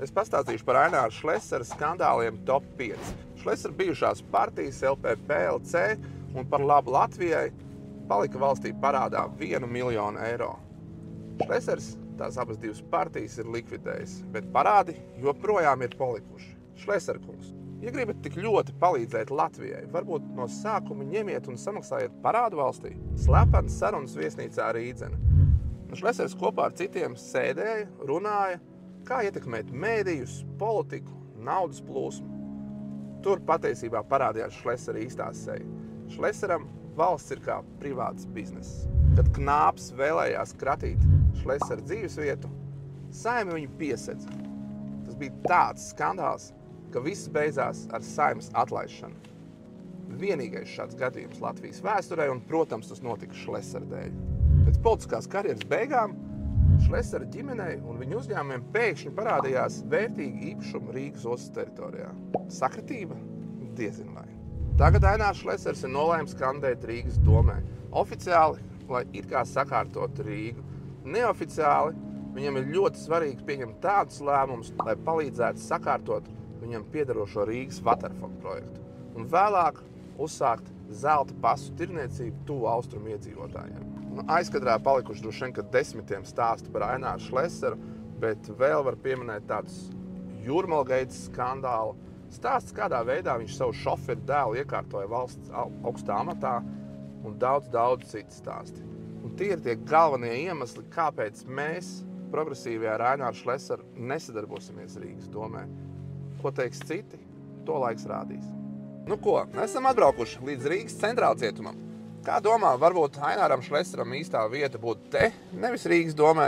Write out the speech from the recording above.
Es pastāstīšu par Aināra Šlesera skandāliem top 5. Šlesera bijušās partijas LPP, LC un par labu Latvijai palika valstī parādā 1 miljonu eiro. Šlesers tās abas divas partijas ir likvidējis, bet parādi joprojām ir palikuši. Šlesera kungs, ja gribat tik ļoti palīdzēt Latvijai, varbūt no sākuma ņemiet un samaksājiet parādu valstī. Slepens sarunas viesnīcā Rīdzene. Šlesers kopā ar citiem sēdēja, runāja, kā ietekmēt mēdījus, politiku, naudas plūsmu. Tur patiesībā parādījās Šlesera īstā seja. Šleseram valsts ir kā privāts bizness. Kad Knāps vēlējās kratīt Šlesera dzīvesvietu, Saeima viņu piesedza. Tas bija tāds skandāls, ka viss beidzās ar Saeimas atlaišanu. Vienīgais šāds gadījums Latvijas vēsturē, un, protams, tas notika Šlesera dēļ. Pēc politiskās karjeras beigām Šlesera ģimenei un viņu uzņēmumiem pēkšņi parādījās vērtīgi īpašumi Rīgas ostas teritorijā. Sakritība? Diezin vai. Tagad Ainārs Šlesers ir nolēmis kandidēt Rīgas domē. Oficiāli, lai it kā sakārtotu Rīgu. Neoficiāli viņam ir ļoti svarīgi pieņemt tādus lēmumus, lai palīdzētu sakārtot viņam piederošo Rīgas Waterfront projektu. Un vēlāk uzsākt zelta pasu tirniecību tuvu austrumu iedzīvotājiem. Aizkadrā palikuši droši vien, ka desmitiem stāstu par Aināru Šleseru, bet vēl var pieminēt tādus Jūrmalgaitas skandālu. Stāsts, kādā veidā viņš savu šoferu dēlu iekārtoja valsts augstā amatā un daudz citu stāsti. Un tie ir tie galvenie iemesli, kāpēc mēs progresīvajā ar Aināru Šleseru nesadarbosimies Rīgas domē. Ko teiks citi, to laiks rādīs. Nu ko, esam atbraukuši līdz Rīgas centrāla cietumam. Kā domā, varbūt Aināram Šleseram īstā vieta būtu te, nevis Rīgas domē?